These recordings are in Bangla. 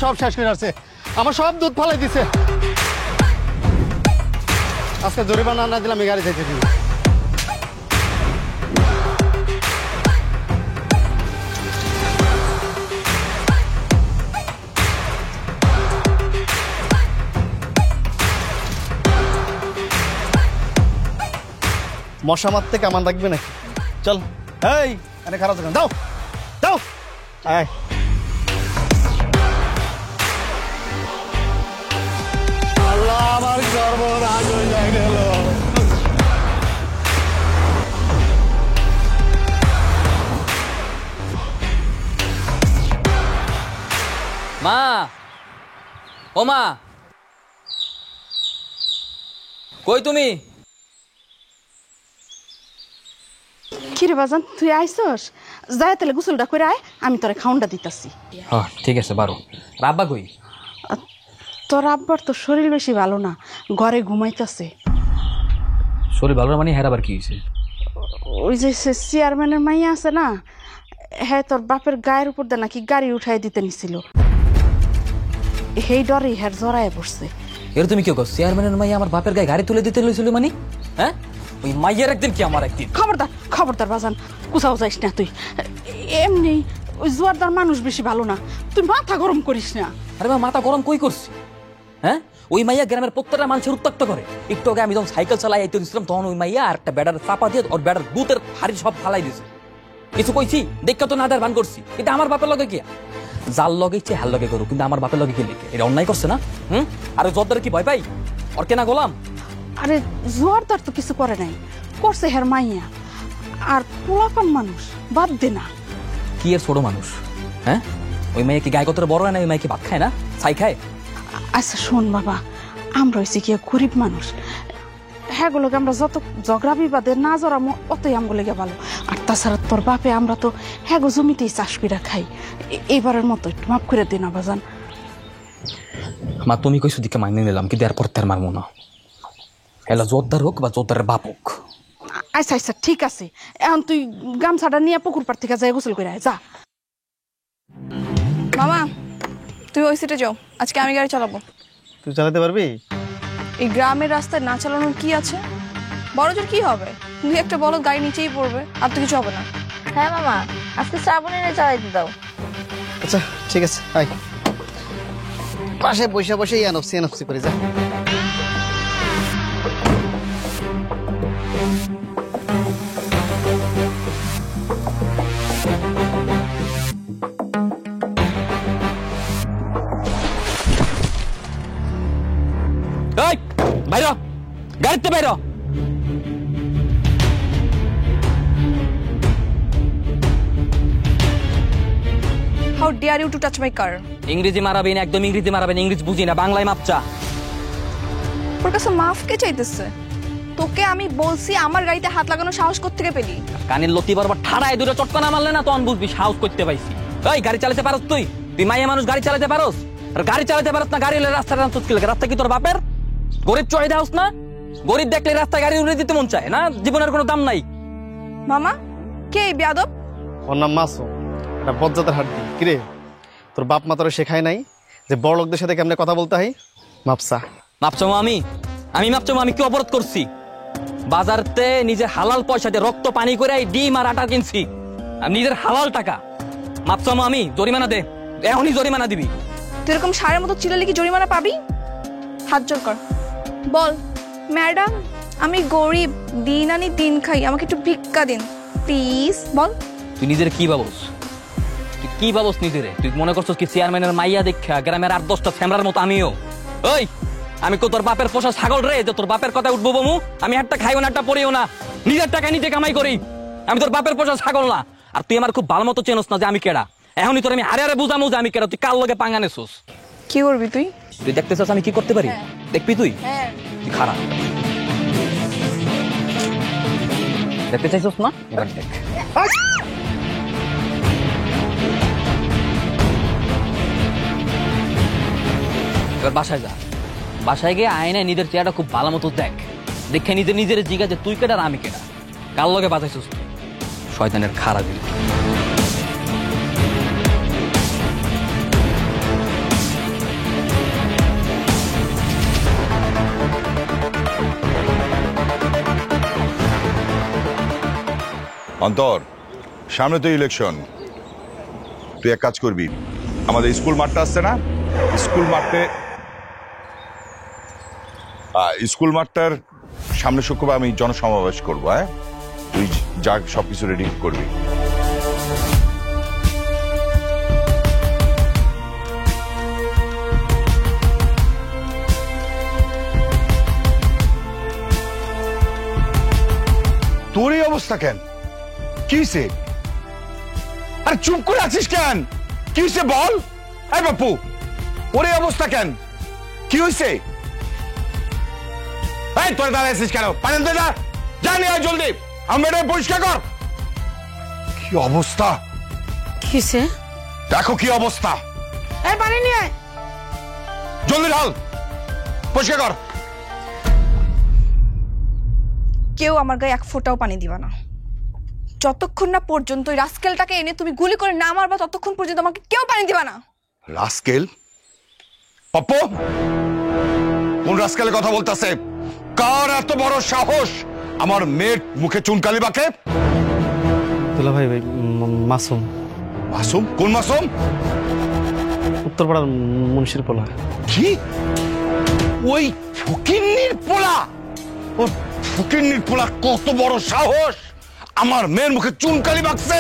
সব শেষ করে আসছে, আমার সব দুধ ফালাই দিছে। আজকে জরিমানা না দিলে আমি গাড়ি থেকে দিই। মশা মারতে কামান রাখবে নাকি? চল, এই আরে খারাপ থাকেন, দাও দাও। আয় আল্লাহ, আমার সর্বনাশ হয়ে গেল। মা, ও মা, কই তুমি? কিরে বাজান, তুই আইসস? যাই তাহলে গোসলটা করে আয়, আমি তোরে খাউনটা দিতাছি। হ্যাঁ ঠিক আছে, বারো। রাব্বা কই? তোর আব্বার তো শরীর বেশি ভালো না, ঘরে ঘুমাইতেছে। শরীর ভালো না মানে হেরাবার কি হয়েছে? ওই যে চেয়ারম্যানের মাইয়া আছে না, হ্যাঁ তোর বাপের গায়ের উপর দিয়ে নাকি গাড়ি উঠাই দিতে নিছিল, সেই ডরে হ্যার জড়ায় পড়ছে। এর তুমি কি কর? চেয়ারম্যানের মাইয়া আমার বাপের গায়ে গাড়ি তুলে দিতে লইছিল মানে? হ্যাঁ, ওই মাইয়ের একদিন কি আমার একদিন। খবরদার খবরদার বাজান, কোথাও যাইস না তুই। এমনি ওই জোয়ারদার মানুষ বেশি ভালো না, তুই মাথা গরম করিস না। আরে মা, মাথা গরম কই করছি? হ্যাঁ, ওই মাইয়া গ্রামের প্রত্যেকটা মানুষের উত্ত্যক্ত করে। একটু আগে আমি যখন সাইকেল চালাই আইতে দিচ্ছিলাম, তখন ওই মাইয়া আর একটা ব্যাটার চাপা দিয়ে ওর ব্যাটার বুথের হাড়ি সব ফালাই দিয়েছে। কিছু কইছি দেখা তো না দেয়ার ভান করছি, কিন্তু আমার বাপের লগে কি? যার লগে ইচ্ছে হার লগে করুক, কিন্তু আমার বাপের লগে কি লিখে? এটা অন্যায় করছে না? আর জোরদার কি ভয় পাই? ওর কেনা গোলাম? আরে জোয়ারদার তো কিছু করে নাই, করছে হ্যার মাইয়া। আর পোলাপান মানুষ বাদ দে না। কি এর ছোট মানুষ? হ্যাঁ, ওই মাইয়া কি গায়ে কতটা বড় হয় না? ওই মাইয়া কি ভাত খায় না, ছাই খায়? আচ্ছা শোন বাবা, আমরা হয়েছি কি গরিব মানুষ, হ্যাঁগুলোকে আমরা যত ঝগড়া বিবাদে না জড়ামো অতই আমগুলো গে ভালো। আর তাছাড়া তোর বাপে আমরা তো হ্যাগো জমিতেই চাষ করে খাই, এইবারের মতো একটু মাফ করে দিন বাজান। মা, তুমি কইছো দিকে মাইনে নিলাম, কিন্তু এরপর তার মারবো না। এলা জোরদার হোক বা জোরদারের বাপ হোক। আচ্ছা আচ্ছা ঠিক আছে, এখন তুই গামছাটা নিয়ে পুকুর পাড় থেকে যাই গোসল করে আয়, যা। মামা, তুমি ওই সিটে যাও, আজকে আমি গাড়ি চালাবো। তুই চালাতে পারবি? এই গ্রামের রাস্তায় না চালানোর কি আছে? বড় জোর কি হবে, দুই একটা বলদ গাড়ি নিচেই পড়বে, আর তো কিছু হবে না। হ্যাঁ মামা, আজকে শ্রাবণী চালাইতে দাও। আচ্ছা ঠিক আছে, আয় পাশে বসে বসে এনফসি করে যা। বাইর গাড়িতে বাইর। How dare you to touch my car? ইংরেজি মারাবেন, একদম ইংরেজি মারাবেন, ইংরেজি বুঝি না, বাংলায় মাপচা। ওর কাছে মাফ কে চাইতেছে? তোকে আমি বলছি আমার গাড়িতে হাত লাগানোর সাহস কোত্থেকে পেলি? কানের লতি বরাবর ঠাড়ায় দুটো চটকানা মারলে না তখন বুঝবি সাহস করতে পাইছি। এই গাড়ি চালাতে পারস তুই? তুই মাইয়া মানুষ গাড়ি চালাতে পারস? আর গাড়ি চালাতে পারস না, গাড়ি রাস্তায় টানছিস কি লাগে? রাস্তা কি তোর বাপের? গরিব চড়ে দাওস না? গরিব দেখলে রাস্তায় গাড়ি উড়ে দিতে মন চায় না? জীবনের কোনো দাম নাই। মামা, কে এই বেয়াদব? ওর নাম মাসুম, এটা বজ্জাতের হাড্ডি। কিরে, তোর বাপ মা তোর শেখায় নাই যে বড় লোকদের সাথে কেমনে কথা বলতে হয়? মাপসা মাপচো আমি মাপচো? আমি কি অপরাধ করছি? বাজারতে নিজের হালাল পয়সা দিয়ে রক্ত পানি করে ডিম আর আটা কিনছি, আর নিজের হালাল টাকা। মাপচো আমি? জরিমানা দে, এখনই জরিমানা দিবি। তুই এরকম সারের মতো চিলালে কি জরিমানা পাবি? হাত জোর কর, বল ম্যাডাম আমি গরিব, দিন আনি দিন খাই, আমাকে একটু ভিক্ষা দিন প্লিজ, বল। তুই নিজের কি ভাবস? তুই কি ভাবস নিজেরে? তুই মনে করছস কি চেয়ারম্যানের মাইয়া দেখা গ্রামের 8-10টা ফ্যামরার মতো আমিও? ওই আমি কো তোর বাপের পোষা ছাগল রে যে তোর বাপের কথা উঠবো বমু? আমি একটা খাইও না, একটা পড়িও না, নিজের টাকা নিজে কামাই করি। আমি তোর বাপের পোষা ছাগল না। আর তুই আমার খুব ভালো মতো চেনস না যে আমি কেডা। এখনই তোর আমি হারে হারে বুঝামু যে আমি কেডা। তুই কার লগে পাঙ্গা নেছস? কি করবি তুই? তুই দেখতে চাস আমি কি করতে পারি? দেখবি তুই? তুই খারাপ দেখতে চাইছস না? এবার দেখ। এবার বাসায় যা, বাসায় গিয়ে আয়নায় নিজের চেহারাটা খুব ভালো মতো দেখ, দেখে নিজের জিজ্ঞাসা যে তুই কেডা আর আমি কেডা, কার লগে বাঁচাইছিস তুই? শয়তানের খারাপ দিল। অন্তর, সামনে তো ইলেকশন। তুই এক কাজ করবি, আমাদের স্কুল মাঠটা আসছে না, স্কুল মাঠটার সামনে শুক্রবার আমি জনসমাবেশ করবো। হ্যাঁ, তুই যা সবকিছু রেডি করবি। তোর এই অবস্থা কেন? কি হয়েছে? আরে চুপ করে আছিস কেন? কি হয়েছে বল। এই বাপু, ওর এই অবস্থা কেন? কি হয়েছে? এই তোর দাঁড়াইছিস কেন? পানি আনতে যা, যা নিয়ে আয় জলদি, আমরা এটা পরিষ্কার কর। কি অবস্থা? কিসে? দেখো কি অবস্থা। এই পানি নিয়ে আয়। জলদি ঢাল, পরিষ্কার কর। কেউ আমার গায়ে এক ফোঁটাও পানি দিবা না। যতক্ষণ না পর্যন্ত ওই রাস্কেলটাকে এনে তুমি গুলি করে না মারবা, ততক্ষণ পর্যন্ত আমাকে কেউ পানি দিবা না। রাস্কেল? পপ্পু, কোন রাস্কেলের কথা বলতেছে? কার এত বড় সাহস আমার মেয়ের মুখে চুনকালি বাঁকে? দুলা ভাই, মাসুম। মাসুম? কোন মাসুম? উত্তরপাড়ার মুন্সির পোলা। কি? ওই ফকিন্নির পোলা? ও ফকিন্নির পোলা কত বড় সাহস আমার মেয়ের মুখে চুনকালি বাঁকছে?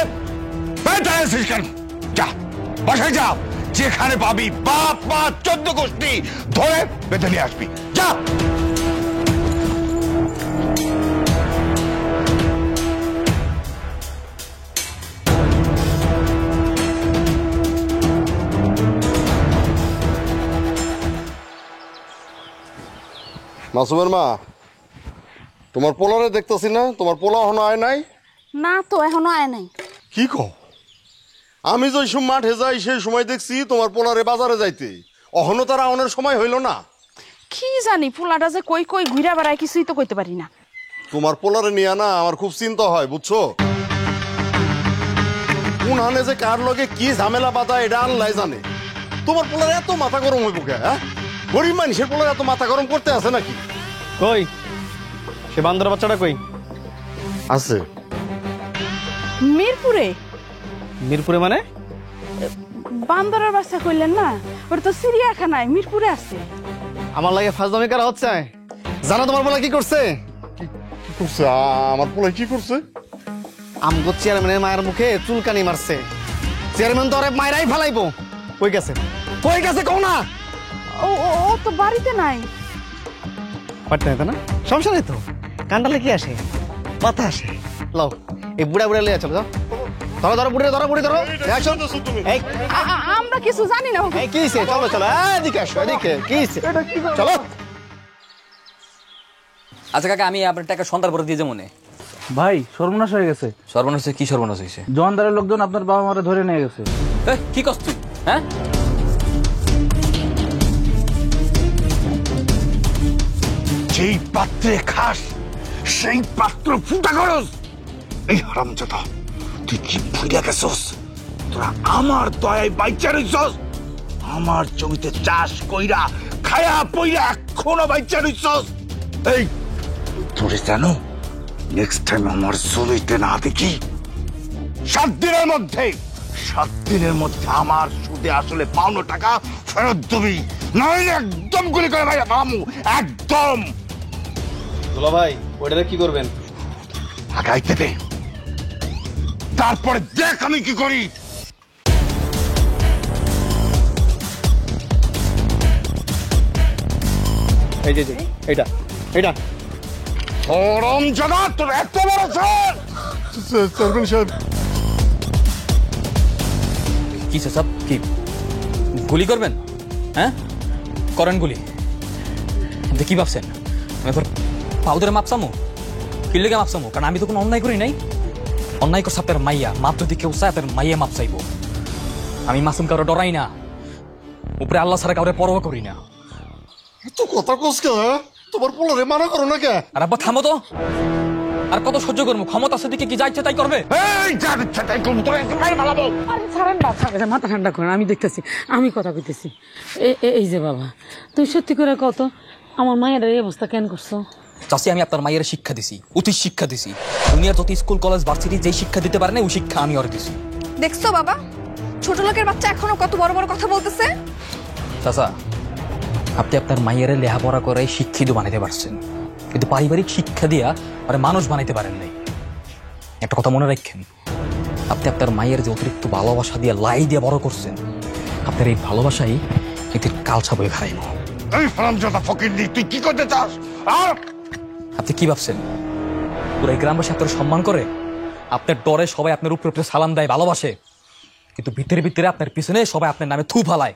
যা বাসায় যা, যেখানে পাবি বাপ মা 14 গোষ্ঠী ধরে বেঁধে নিয়ে আসবি। যা। মাসুমের মা, তোমার পোলারে দেখতেছি না, তোমার পোলা এখনো আয় নাই? না তো, এখনো আয় নাই। কি কও? আমি যে সময় মাঠে যাই সেই সময় দেখছি তোমার পোলারে বাজারে যাইতে, অহনো তার আউনের সময় হইল না। কি জানি পোলাটা যে কই কই ঘুরা বেড়ায়, কিছুই তো কইতে পারি না। তোমার পোলারে নিয়ে না আমার খুব চিন্তা হয়, বুঝছো? কোন হানে যে কার লগে কি ঝামেলা বাধা এটা আল্লাহ জানে। তোমার পোলারে এত মাথা গরম হইব কে? হ্যাঁ, গরিব মানুষের পোলারে এত মাথা গরম করতে আছে নাকি? কই সে বান্দর বাচ্চাটা কই? আছে মিরপুরে। মিরপুরে মানে? বান্দরের বাচ্চা কইলেন না, ওটা তো চিড়িয়াখানায় মিরপুরে আছে। আমার লাগে ফাজলামি করা হচ্ছে। জানো তোমার বলা কি করছে? কি করছে? আমার পোলায় কি করছে? আমগো চেয়ারম্যানের মায়ের মুখে চুলকানি মারছে। চেয়ারম্যান তো আরে মায়েরাই ফেলাইবো। কই গেছে? কই গেছে কও না? ও ও ও তো বাড়িতে নাই। পারতে না, সমস্যা নেই তো। কান্ডালে কি আসে? মাথা আসে। লও এই বুড়া বুড়া লিয়ে চলো। যাও, ধরো ধরো বুড়ি, ধরো বুড়ি, ধরো। এই আমরা কিছু জানি না। এই কি হইছে? চলো চলো, এদিকে আসো, এদিকে। কি হইছে? চলো। আচ্ছা কাকা, আমি আপনার টাকা সন্ধ্যার পরে দিয়ে যাবো। ভাই সর্বনাশ হয়ে গেছে। সর্বনাশ হয়েছে? কি সর্বনাশ হয়েছে? জোয়ানদারের লোকজন আপনার বাবা মারে ধরে নিয়ে গেছে। কি কস তুই? হ্যাঁ, যেই পাত্রে খাস সেই পাত্র ফুটা করস। এই হারামজাদা, তুই কি ভুলে গেছস? তোরা আমার দয়ায় বাইচা রইছস। আমার জমিতে চাষ কইরা খায়া পইরা এখনো বাইচা রইছস। এই তোরে জানো, নেক্সট টাইম আমার জমিতে না দেখি 7 দিনের মধ্যে আমার সুদে আসলে পাওনো টাকা ফেরত দিবি, নইলে একদম গুলি করে ভাই মামু, একদম। দুলা ভাই, ওইটা কি করবেন? আগাইতে দে, তারপরে দেখ আমি কি করি। এই যে এইটা এইটা গরম জানা তোর এত বড় স্যার। চেয়ারম্যান সাহেব, কি সব? কি গুলি করবেন? হ্যাঁ করেন গুলি। কি ভাবছেন আমি এবার পাউ ধরে মাপসামো? কি লেগে মাপসামো? কারণ আমি তো কোনো অন্যায় করি নাই। অন্যায় করছে আপনার মাইয়া। মাপ যদি কেউ চায় আপনার মাইয়া মাপ চাইবো। আমি মাসুম কারো ডরাই না, উপরে আল্লাহ ছাড়া কাউরে পরোয়া করি না। এত কথা কস কে? তোমার পোলারে মানা করো না কে? আর আব্বা থামো তো, আর কত সহ্য করবো? ক্ষমতা আছে দিকে কি যা ইচ্ছা তাই করবে। এই যা ইচ্ছা তাই করবো, তোর একটু মারি মারাবো। আরে ছাড়েন বা, ছাড়েন, মাথা ঠান্ডা করেন, আমি দেখতেছি, আমি কথা কইতেছি। এই যে বাবা, তুই সত্যি করে কত আমার মায়ের এই অবস্থা কেন করছো? চাষি আমি আপনার মায়ের শিক্ষা দিছি, উচিত শিক্ষা দিছি। দুনিয়ার যত স্কুল কলেজ ভার্সিটি যেই শিক্ষা দিতে পারে না ওই শিক্ষা আমি ওর দিছি। দেখছো বাবা, ছোট লোকের বাচ্চা এখনো কত বড় বড় কথা বলতেছে। চাচা, আপনি আপনার মায়ের লেখাপড়া করে শিক্ষিত বানাইতে পারছেন, কিন্তু পারিবারিক শিক্ষা দিয়া আর মানুষ বানাইতে পারেন নাই। একটা কথা মনে রাখেন, আপনি আপনার মায়ের যে অতিরিক্ত ভালোবাসা দিয়ে লাই দিয়ে বড় করছেন, আপনার এই ভালোবাসাই এটির কালছা বয়ে খাইব। এই হারামজাদা ফকিন্নি, তুই কি করতে চাস? আপনি কি ভাবছেন পুরো এই গ্রামবাসী আপনার সম্মান করে? আপনার ডরে সবাই আপনার উপরে উপরে সালাম দেয়, ভালোবাসে, কিন্তু ভিতরে ভিতরে আপনার পিছনে সবাই আপনার নামে থু ফালায়।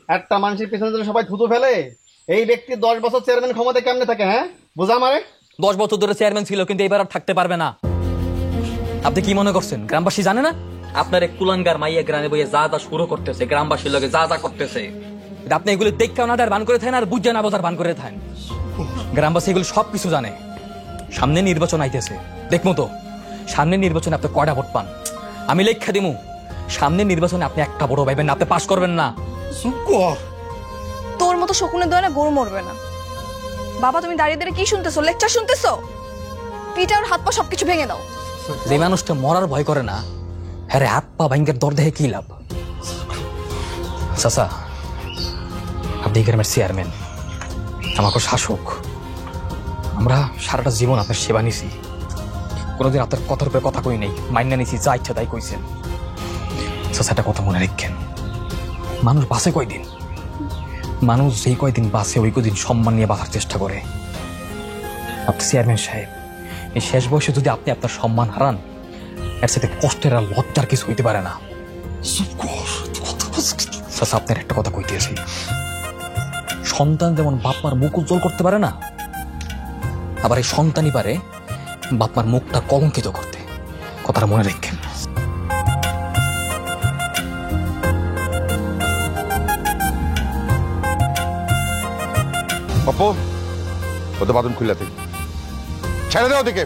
একটা মানুষের পিছনে যদি সবাই থুতু ফেলে, এই ব্যক্তি 10 বছর চেয়ারম্যান ক্ষমতা কেমনে থাকে? হ্যাঁ, বোঝা মারে। 10 বছর ধরে চেয়ারম্যান ছিল, কিন্তু এবার আর থাকতে পারবে না। আপনি কি মনে করছেন গ্রামবাসী জানে না? আপনার এক কুলাঙ্গার মাইয়া গ্রামে বইয়ে যা যা শুরু করতেছে, গ্রামবাসীর লগে যা যা করতেছে, আপনি এগুলো দেখতেও না দেয় বান করে থাকেন, আর বুঝে না বোঝার বান করে থাকেন। গ্রামবাসী এগুলো সবকিছু জানে। সামনে নির্বাচন আইতেছে, দেখবো তো সামনে নির্বাচনে আপনি কয়টা ভোট পান। আমি লেখা দিমু, সামনে নির্বাচনে আপনি একটা বড় পাইবেন না, আপনি পাস করবেন না। তোর মতো শকুনের দয় না গরু মরবে না। বাবা তুমি দাঁড়িয়ে দাঁড়িয়ে কি শুনতেছো? লেকচার শুনতেছো? পিঠা আর হাত পা সবকিছু ভেঙে দাও। যে মানুষটা মরার ভয় করে না, হ্যাঁ রে, হাত পা ভাঙ্গের দর দেখে কি লাভ? চাচা, আপনি গ্রামের চেয়ারম্যান, আমাকে শাসক। আমরা সারাটা জীবন আপনার সেবা নিছি, কোনোদিন আপনার কথার উপরে কথা কই নেই, মাইনা নিছি, যা ইচ্ছা তাই কইছেন। চাচা, একটা কথা মনে রাখেন, মানুষ বাঁচে কয়দিন? মানুষ যেই কয়দিন বাঁচে ওই কয়দিন সম্মান নিয়ে বাঁচার চেষ্টা করে। আপনি চেয়ারম্যান সাহেব, এই শেষ বয়সে যদি আপনি আপনার সম্মান হারান, এর সাথে কষ্টের আর লজ্জার কিছু হইতে পারে না। চাচা, আপনার একটা কথা কইতেছি, সন্তান যেমন বাপমার মুখ উজ্জ্বল করতে পারে না, আবার এই সন্তানই পারে বাপমার মুখটা কলঙ্কিত করতে। কথাটা মনে রাখেন। অপু, ওদের বাদন খুলে থেকে ছেড়ে দে ওদিকে।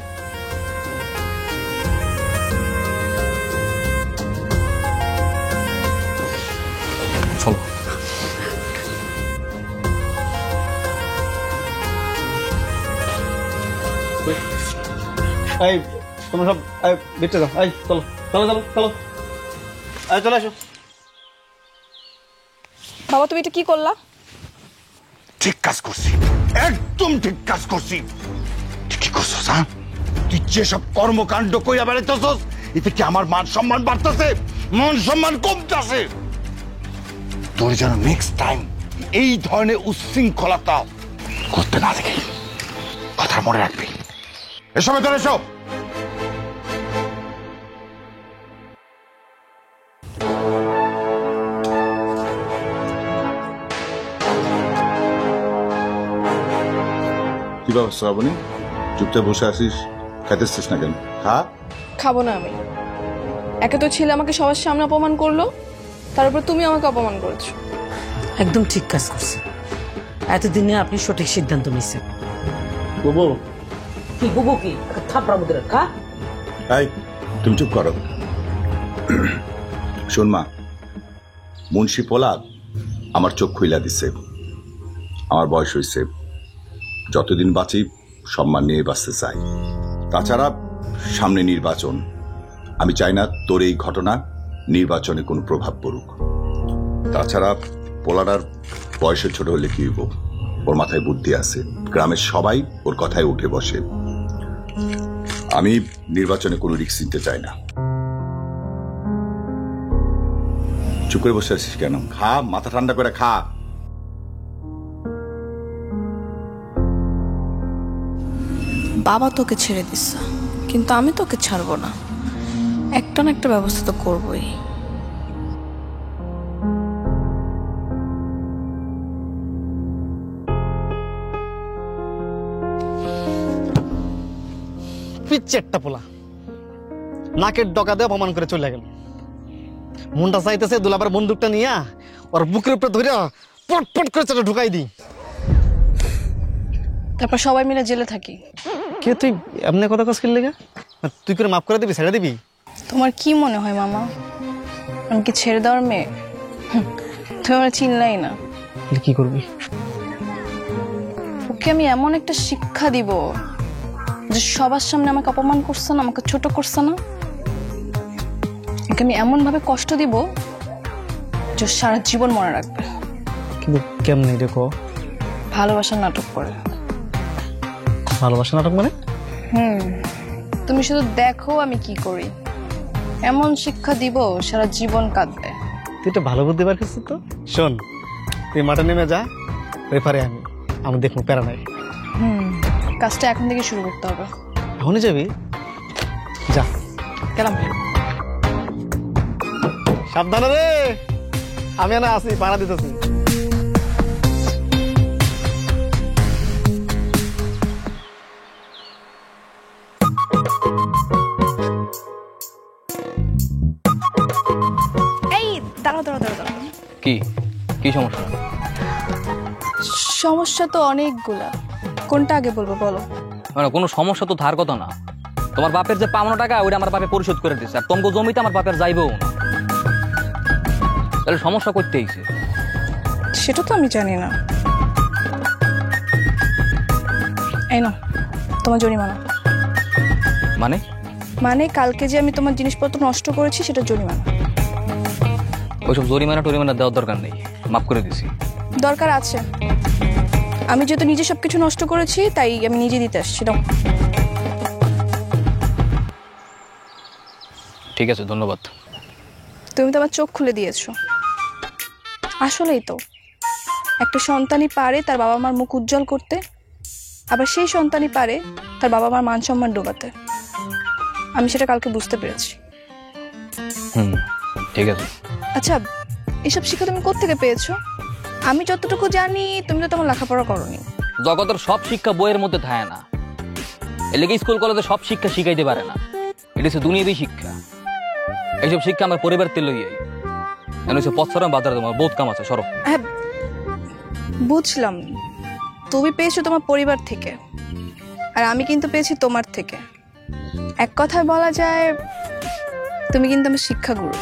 চলো। এই তোমরা সব বেঁচে যাও। এই চলো চলো চলো চলো, এই চলে আসো। বাবা তুমি এটা কি করলা? ঠিক কাজ করছি, একদম ঠিক কাজ করছি। তুই কি করছস? হ্যাঁ, তুই যেসব কর্মকাণ্ড কইরা বেড়াইতেছস, এতে কি আমার মান সম্মান বাড়তেছে? মান সম্মান কমতেছে। তোর যেন নেক্সট টাইম এই ধরনের উচ্ছৃঙ্খলতা করতে না দেখি, কথা মনে রাখবি। এসব তোর এসব। কি ব্যাপার শ্রাবণী, চুপচাপ বসে আসিস, খাইতেছিস না কেন? খা। খাবো না আমি। একে তো ছেলে আমাকে সবার সামনে অপমান করলো, তার উপর তুমি আমাকে অপমান করেছো। একদম ঠিক কাজ করছে, এতদিনে আপনি সঠিক সিদ্ধান্ত নিচ্ছেন। বুবু কি বুবু কি থাপড়া মধ্যে রাখা? এই তুমি চুপ করো। শোন মা, মুন্সি পোলাদ আমার চোখ খুইলা দিছে। আমার বয়স হয়েছে, যতদিন বাঁচি সম্মান নিয়ে বাঁচতে চাই। তাছাড়া সামনে নির্বাচন, আমি চাই না তোর এই ঘটনা নির্বাচনে কোনো প্রভাব পড়ুক। তাছাড়া পোলাডার বয়সে ছোট হলে কি হইব, ওর মাথায় বুদ্ধি আছে, গ্রামের সবাই ওর কথায় উঠে বসে। আমি নির্বাচনে কোনো রিস্ক নিতে চাই না। চুপ করে বসে আছিস কেন? খা, মাথা ঠান্ডা করে খা। বাবা তোকে ছেড়ে দিচ্ছে, কিন্তু আমি তোকে ছাড়বো না। একটা না একটা ব্যবস্থা তো করবোই। পিচ্ছে একটা পোলা, নাকের ডকা দিয়ে অপমান করে চলে গেল। মনটা চাইতেছে দুলাবার বন্দুকটা নিয়ে ওর বুকের উপরে ধরে পটপট করে চলে ঢুকাই দিই। তারপর সবাই মিলে জেলে থাকি। কে তুই এমনি কথা কস কিনলে? তুই করে মাফ করে দিবি, ছেড়ে দিবি? তোমার কি মনে হয় মামা, আমি কি ছেড়ে দেওয়ার মেয়ে? তুমি আমার চিনলাই না। কি করবি? ওকে আমি এমন একটা শিক্ষা দিব যে সবার সামনে আমাকে অপমান করছে না, আমাকে ছোট করছে না। ওকে আমি এমন ভাবে কষ্ট দিব যে সারা জীবন মনে রাখবে। কিন্তু কেমনে দেখো? ভালোবাসার নাটক করে। ভালোবাসা নাটক মানে? তুমি শুধু দেখো আমি কি করি, এমন শিক্ষা দিব সারা জীবন কাঁদবে। তুই তো ভালো বুদ্ধি বার করছিস তো। শোন, তুই মাঠে নেমে যা, রেফারে আমি দেখবো, প্যারা নাই। কাজটা এখন থেকে শুরু করতে হবে। এখনই যাবি? যা গেলাম। সাবধানে রে, আমি না আসি, পাড়া দিতেছি। এই দাঁড়াও দাঁড়াও দাঁড়াও দাঁড়াও। কি কি সমস্যা? সমস্যা তো অনেকগুলা, কোনটা আগে বলবো বলো? মানে কোনো সমস্যা তো ধার কথা না। তোমার বাপের যে পাওনা টাকা ওইটা আমার বাপে পরিশোধ করে দিচ্ছে, আর তোমাকে জমিতে আমার বাপের যাইবেও না। তাহলে সমস্যা করতে হইছে। সেটা তো আমি জানি না। এই না তোমার জরিমানা। মানে? মানে কালকে যে আমি তোমার জিনিসপত্র নষ্ট করেছি সেটা জরিমানা। ওইসব জরিমানা টরিমানা দেওয়ার দরকার নেই, মাফ করে দিছি। দরকার আছে। আমি যেহেতু নিজে সবকিছু নষ্ট করেছি তাই আমি নিজে দিতে আসছি। দাও। ঠিক আছে, ধন্যবাদ। তুমি তো আমার চোখ খুলে দিয়েছো। আসলেই তো একটা সন্তানই পারে তার বাবা মার মুখ উজ্জ্বল করতে, আবার সেই সন্তানই পারে তার বাবা মার মান সম্মান ডোবাতে। আমি সেটা কালকে বুঝতে পেরেছি। ঠিক আছে। আচ্ছা, এসব শিক্ষা তুমি কোত্থেকে পেয়েছো? আমি যতটুকু জানি তুমি তো তোমার লেখাপড়া করোনি। জগতের সব শিক্ষা বইয়ের মধ্যে থাকে না, এর লেগে স্কুল কলেজে সব শিক্ষা শিখাইতে পারে না। এটা হচ্ছে দুনিয়াবী শিক্ষা। এইসব শিক্ষা আমার পরিবার থেকে লইয়াই হচ্ছে পথসরা বাজারে তোমার বহুত কাম আছে। সরব। হ্যাঁ বুঝলাম, তুমি পেয়েছো তোমার পরিবার থেকে, আর আমি কিন্তু পেয়েছি তোমার থেকে। এক কথায় বলা যায় তুমি কিন্তু আমার শিক্ষাগুরু।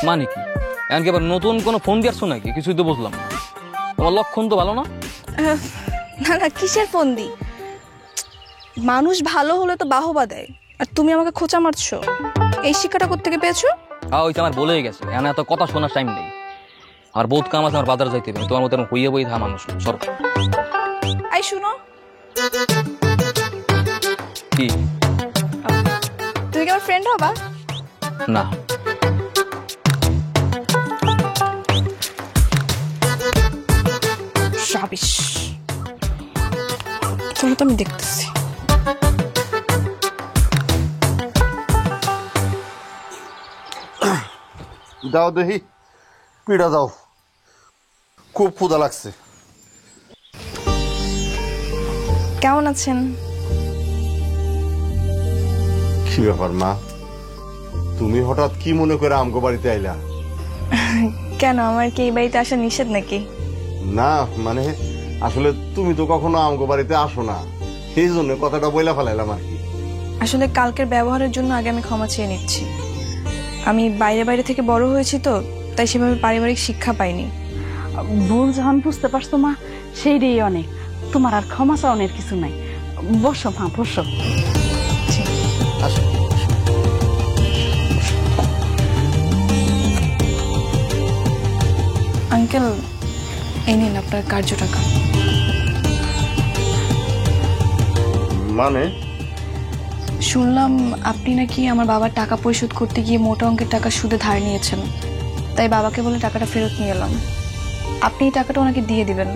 মানে কি? এমনকি আবার নতুন কোনো ফোন দিয়েছো নাকি? কিছুই তো বুঝলাম না। তোমার লক্ষণ তো ভালো না। না না, কিসের ফোন দি? মানুষ ভালো হলে তো বাহবা দেয়, আর তুমি আমাকে খোঁচা মারছো। এই শিক্ষাটা কোত্থেকে পেয়েছো? ওইটা আমার বলেই গেছে, এখানে এত কথা শোনার টাইম নেই। আমার বহুত কাম আছে, আমার বাজার যাইতে হবে। তোমার মতো হইয়া বই থা মানুষ। সর। আই শুনো, কি তুমি কি আমার ফ্রেন্ড হবা? না। রাবিশ। তাহলে তো আমি দেখতেছি। দাও দেখি, পিঠা দাও, খুব ক্ষুধা লাগছে। কেমন আছেন? কি ব্যাপার মা, তুমি হঠাৎ কি মনে করে আমগো বাড়িতে আইলা? কেন, আমার কি এই বাড়িতে আসা নিষেধ নাকি? না মানে আসলে তুমি তো কখনো আমগো বাড়িতে আসো না, সেই জন্য কথাটা বইলা ফেলাইলাম আর কি। আসলে কালকের ব্যবহারের জন্য আগে আমি ক্ষমা চেয়ে নিচ্ছি। আমি বাইরে বাইরে থেকে বড় হয়েছি তো, তাই সেভাবে পারিবারিক শিক্ষা পাইনি। ভুল যখন বুঝতে পারছো মা, সেইটাই অনেক। তোমার আর ক্ষমা চাওয়ানোর কিছু নাই। বসো মা, বসো। আঙ্কেল, এই নিন আপনার কার্য টাকা। মানে? শুনলাম আপনি নাকি আমার বাবার টাকা পরিশোধ করতে গিয়ে মোটা অঙ্কের টাকা সুদে ধার নিয়েছেন, তাই বাবাকে বলে টাকাটা ফেরত নিয়ে এলাম। আপনি এই টাকাটা ওনাকে দিয়ে দিবেন,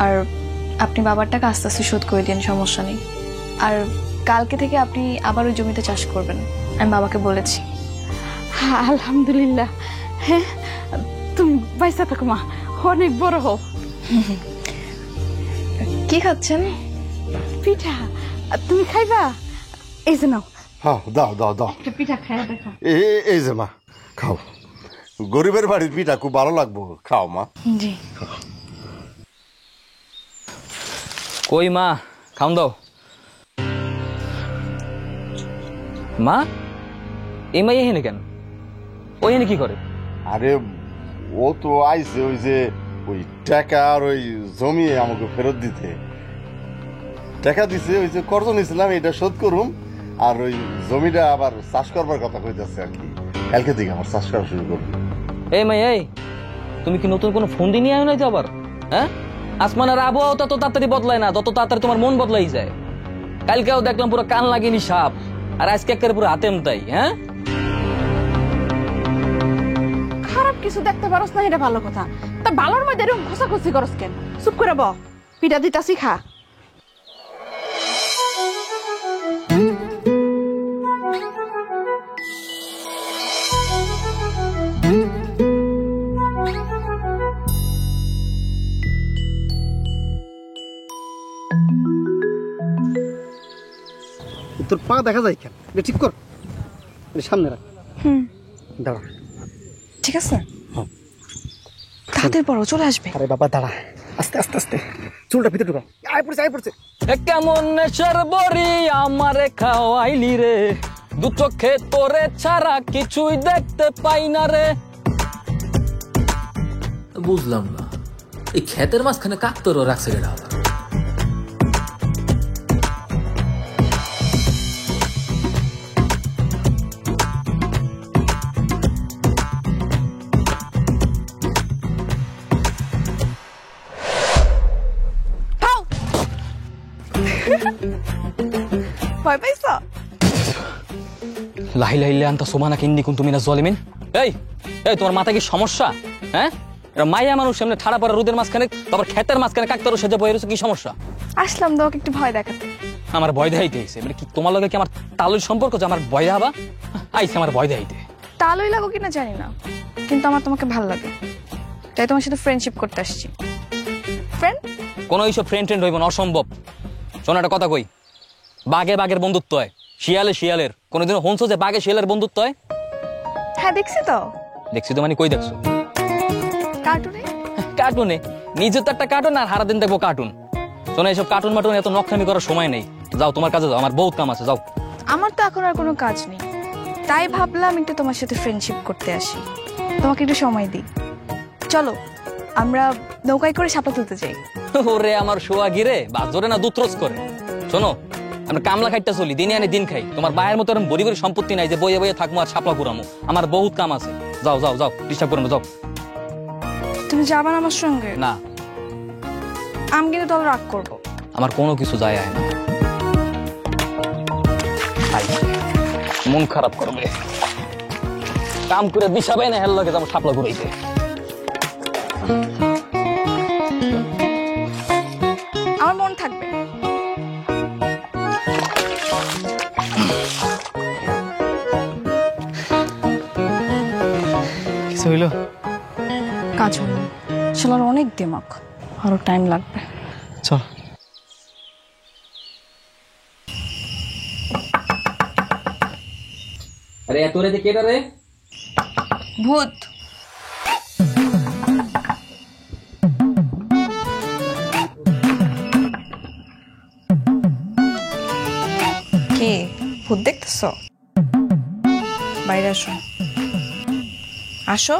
আর আপনি বাবার টাকা আস্তে আস্তে শোধ করে দিন, সমস্যা নেই। আর কালকে থেকে আপনি আবার ওই জমিতে চাষ করবেন, আমি বাবাকে বলেছি। হ্যাঁ, আলহামদুলিল্লাহ। হ্যাঁ, তুমি বাইসা থাকো মা, অনেক বড় হও। কি খাচ্ছেন? পিঠা। তুমি খাইবা? এই যে নাও। হ্যাঁ দাও দাও দাও, পিঠা খাইয়া দেখো। এই যে মা, খাও। গরিবের বাড়ির পিঠা খুব ভালো লাগবো, খাও মা। জি। কই মা, খাওন দাও। মা, এই মাই এখানে কেন? ও এখানে কি করে? আরে ও তো আইছে ওই যে ওই টাকা আর ওই জমি আমাকে ফেরত দিতে। টাকা দিছে, ওই যে কর্জ নিয়েছিলাম এটা শোধ করুম, আর ওই জমিটা আবার চাষ করবার কথা কইতাছে আর কি। কালকে থেকে আমার চাষ করা শুরু করবি। এই মাই এই, তুমি কি নতুন কোনো ফোন দিয়ে নিয়ে আয় নাই তো আবার? হ্যাঁ, আসমানের আবহাওয়া তত তাড়াতাড়ি বদলায় না, যত তাড়াতাড়ি তোমার মন বদলাই যায়। কালকেও দেখলাম পুরো কান লাগেনি সাপ, আর আজকে একেবারে পুরো হাতেম তাই। হ্যাঁ, খারাপ কিছু দেখতে পারস না, এটা ভালো কথা। তা ভালোর মধ্যে এরকম খোসাখুসি করস কেন? চুপ করে ব, পিঠা দিতাছি খা। তোর পা দেখা যায় কেন? এটা ঠিক কর, সামনে রাখ। দাঁড়া, ঠিক আছে, তাড়াতাড়ি পড়ো, চলে আসবে। আরে বাবা দাঁড়া, আস্তে আস্তে আস্তে, চুলটা ভিতরে ঢুকা। আয় পড়ছে, আয় পড়ছে। কেমন নেশার বড়ি আমারে খাওয়াইলি রে, দু চোখে তোরে ছাড়া কিছুই দেখতে পাই না রে। বুঝলাম না, এই ক্ষেতের মাঝখানে কাকতরও রাখছে রে আবার। ভয় পাইছ? লাহি লাহিলে আনতা সোমানা কিন্নি কুন তুমি না জলিমিন। এই এই, তোমার মাথা কি সমস্যা? হ্যাঁ, এটা মাইয়া মানুষ সামনে ঠাড়া পড়া রোদের মাঝখানে, তারপর ক্ষেতের মাঝখানে কাকতারও সেজে বয়ে রয়েছে, কি সমস্যা? আসলাম তোমাকে একটু ভয় দেখাতে। আমার ভয় দেখাইতে হয়েছে মানে কি? তোমার লগে কি আমার তালুর সম্পর্ক যে আমার ভয় দেখাবা? আইসে আমার ভয় দেখাইতে। তালই লাগো কিনা জানি না, কিন্তু আমার তোমাকে ভালো লাগে, তাই তোমার সাথে ফ্রেন্ডশিপ করতে আসছি। ফ্রেন্ড? কোনো এইসব ফ্রেন্ড ট্রেন্ড হইব না, অসম্ভব। শোনো একটা কথা কই, বাঘে বাঘের বন্ধুত্ব হয়, শিয়ালে শিয়ালের। কোনোদিনও শুনছো যে বাঘে শিয়ালের বন্ধুত্ব হয়? হ্যাঁ দেখছি তো। দেখছি তো মানে কই দেখছো? কার্টুনে। কার্টুনে? নিজে তো একটা কার্টুন, আর সারাদিন দেখবো কার্টুন। শোনো, এইসব কার্টুন মাটুন এত নকশামি করার সময় নেই। যাও তোমার কাজে যাও, আমার বহুত কাম আছে, যাও। আমার তো এখন আর কোনো কাজ নেই, তাই ভাবলাম একটু তোমার সাথে ফ্রেন্ডশিপ করতে আসি, তোমাকে একটু সময় দিই। চলো আমরা নৌকায় করে সাপা তুলতে যাই। ওরে আমার শোয়া গিরে, বা জোরে না দুত্রস করে। শোনো, আমরা কামলা খাইটা চলি, দিনে আনে দিন খাই। তোমার বায়ের মতো এরকম বড়ি বড়ি সম্পত্তি নাই যে বইয়ে বইয়ে থাকবো আর সাপলা ঘুরামো। আমার বহুত কাম আছে, যাও যাও যাও, ডিস্টার্ব করো না, যাও। তুমি যাবা না আমার সঙ্গে? না, আমি কিন্তু তাহলে রাগ করবো। আমার কোনো কিছু যায় আসে না। মন খারাপ করবে, কাম করে দিশাবে না, হেল লাগে আমার সাপলা ঘুরাইছে। আমার মন থাকবে। কিছু হইলো? কাজ হলো, চলার অনেক দিমাগ, আরো টাইম লাগবে। চল। আরে এত রে কেটা রে? ভূত। কে? ভূত দেখতেছ? বাইরে আসো, আসো।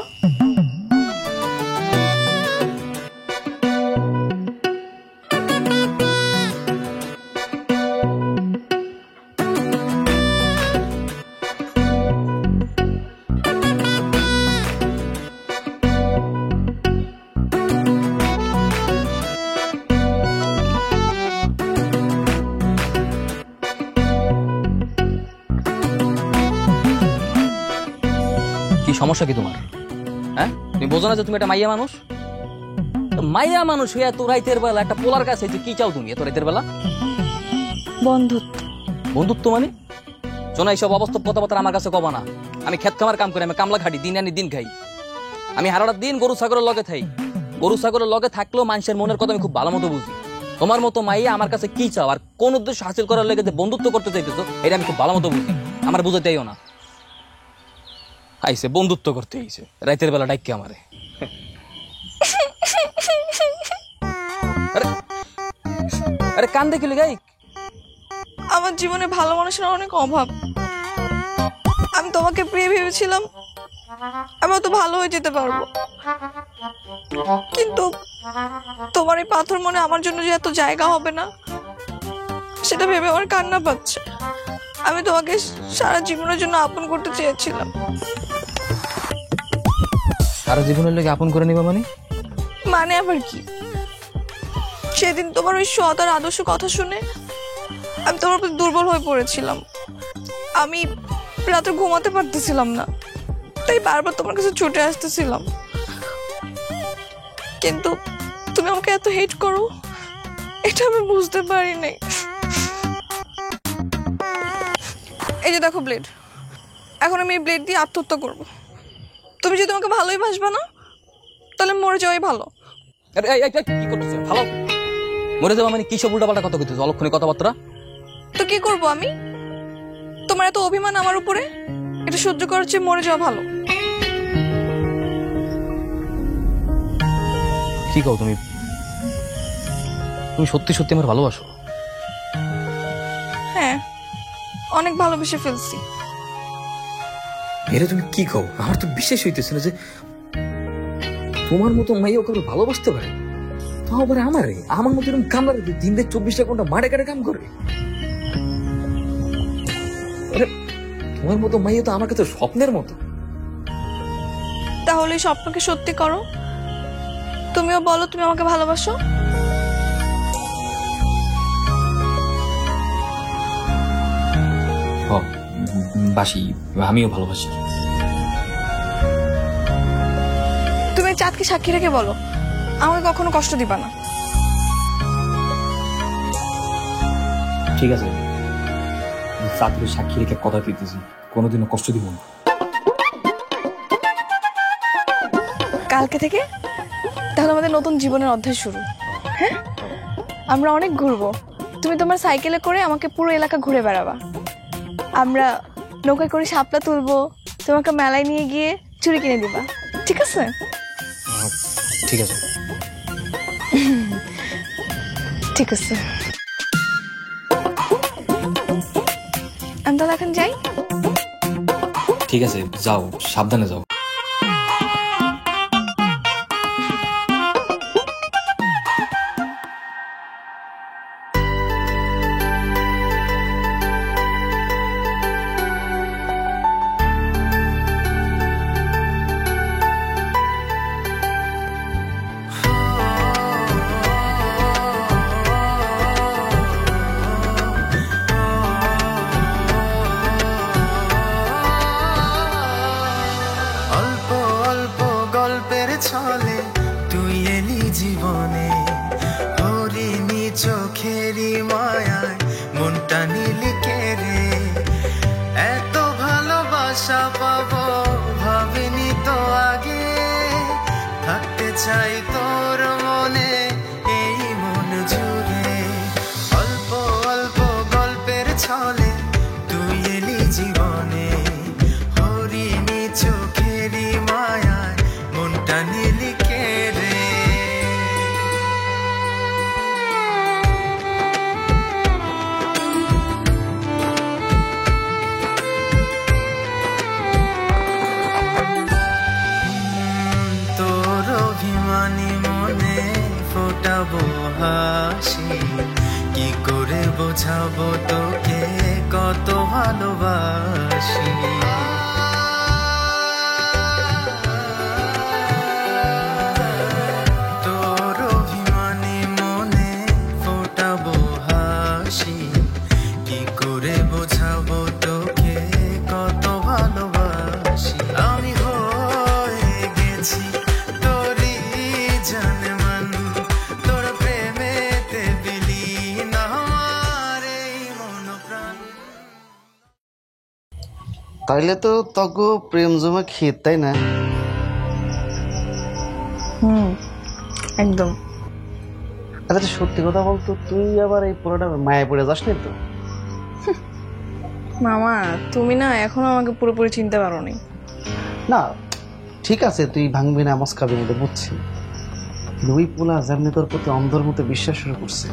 কি সমস্যা কি তোমার? হ্যাঁ, তুমি বোঝো না যে তুমি একটা মাইয়া মানুষ? মাইয়া মানুষ হয়ে এত রাইতের বেলা একটা পোলার কাছে যে কি চাও তুমি এত রাইতের বেলা? বন্ধুত্ব। বন্ধুত্ব মানে? শোনো, এইসব অবাস্তব কথাবার্তা আমার কাছে কবা না। আমি খেত খামার কাম করি, আমি কামলা খাটি, দিন আনি দিন খাই। আমি হারাটা দিন গরু ছাগলের লগে থাই। গরু ছাগলের লগে থাকলেও মানুষের মনের কথা আমি খুব ভালো মতো বুঝি। তোমার মতো মাইয়া আমার কাছে কি চাও আর কোন উদ্দেশ্য হাসিল করার লেগে যে বন্ধুত্ব করতে চাইতেছো, এটা আমি খুব ভালো মতো বুঝি। আমার বুঝাতেইও না। আইসে বন্ধুত্ব করতে আইসে রাইতের বেলা ডাইকে আমারে। আরে কান দেখিলি গাই? আমার জীবনে ভালো মানুষের অনেক অভাব। আমি তোমাকে প্রিয় ভেবেছিলাম, আমি তো ভালো হয়ে যেতে পারবো, কিন্তু তোমার এই পাথর মনে আমার জন্য যে এত জায়গা হবে না সেটা ভেবে আমার কান্না পাচ্ছে। আমি তোমাকে সারা জীবনের জন্য আপন করতে চেয়েছিলাম। সারা জীবনের লোক আপন করে নিবা মানে? মানে আবার কি? সেদিন তোমার ওই সৎ আর আদর্শ কথা শুনে আমি তোমার প্রতি দুর্বল হয়ে পড়েছিলাম। আমি রাতে ঘুমাতে পারতেছিলাম না, তাই বারবার তোমার কাছে ছুটে আসতেছিলাম। কিন্তু তুমি আমাকে এত হেট করো এটা আমি বুঝতে পারি নাই। এই যে দেখো ব্লেড, এখন আমি এই ব্লেড দিয়ে আত্মহত্যা করব। তুমি যদি আমাকে ভালোই বাসবা না তাহলে মরে যাওয়াই ভালো। কি করতেছ? ভালো মরে যাবা মানে কি সব উল্টাপাল্টা কথা কইতেছ? অলক্ষণে কথাবার্তা। তো কি করব আমি? তোমার এত অভিমান আমার উপরে, এটা সহ্য করার চেয়ে মরে যাওয়া ভালো। কি কও তুমি? তুমি সত্যি সত্যি আমার ভালোবাসো? হ্যাঁ, অনেক ভালোবেসে ফেলছি। এটা তুমি কি কও? আমার তো বিশ্বাস হইতেছে না যে তোমার মতো মাইয়া কারো ভালোবাসতে পারে। তাও আবার আমার মতো এরকম কামড়া দিন দেখ 24টা ঘন্টা মাঠে কাটে কাম করে। তোমার মতো মাইয়া তো আমার কাছে স্বপ্নের মতো। তাহলে এই স্বপ্নকে সত্যি করো। তুমিও বলো তুমি আমাকে ভালোবাসো। বাসি, আমিও ভালোবাসি। তুমি চাঁদকে সাক্ষী রেখে বলো আমাকে কখনো কষ্ট দিবা না। ঠিক আছে, চাঁদকে সাক্ষী রেখে কথা দিতেছি, কোনোদিনও কষ্ট দিব না। কালকে থেকে তাহলে আমাদের নতুন জীবনের অধ্যায় শুরু। হ্যাঁ, আমরা অনেক ঘুরবো। তুমি তোমার সাইকেলে করে আমাকে পুরো এলাকা ঘুরে বেড়াবা। আমরা নৌকায় করে শাপলা তুলবো, তোমাকে মেলায় নিয়ে গিয়ে চুড়ি কিনে দিবা। ঠিক আছে? ঠিক আছে। ঠিক আছে, আমি তাহলে এখন যাই। ঠিক আছে, যাও, সাবধানে যাও। ছলে তুই এলি জীবনে, হরিণী চোখেরি মায়ায় মনটা নীলি কেড়ে। এত ভালোবাসা পাবো ভাবিনি তো আগে, থাকতে চাই তোর মনে এই মন জুড়ে। অল্প অল্প গল্পের ছলে তুই এলি জীবনে, হরিণী চোখেরি মায়ায় মনটা নীলি কেড়ে। তোর অভিমানী মনে ফোটাবো হাসি, কি করে বোঝাবো তোকে কত ভালোবাসি। তোর অভিমানী মনে ফোটাবো হাসি, কি করে বোঝাবো তোকে কত ভালোবাসি। আমি হয়ে গেছি তোরই জানমান, তোর প্রেমেতে বিলীন আমার এই মন প্রাণ। তাইলে তো তগো প্রেম জমা ক্ষেত, তাই না? একদম। আচ্ছা সত্যি কথা বলতো, তুই আবার এই পুরোটা মায়া পড়ে যাস না তো? মামা তুমি না এখনো আমাকে পুরোপুরি চিনতে পারোনি। না ঠিক আছে, তুই ভাঙবি না মস্কাবি না বুঝছি, দুই পোলা যেমনি তোর প্রতি অন্ধর মতো বিশ্বাস শুরু করছে,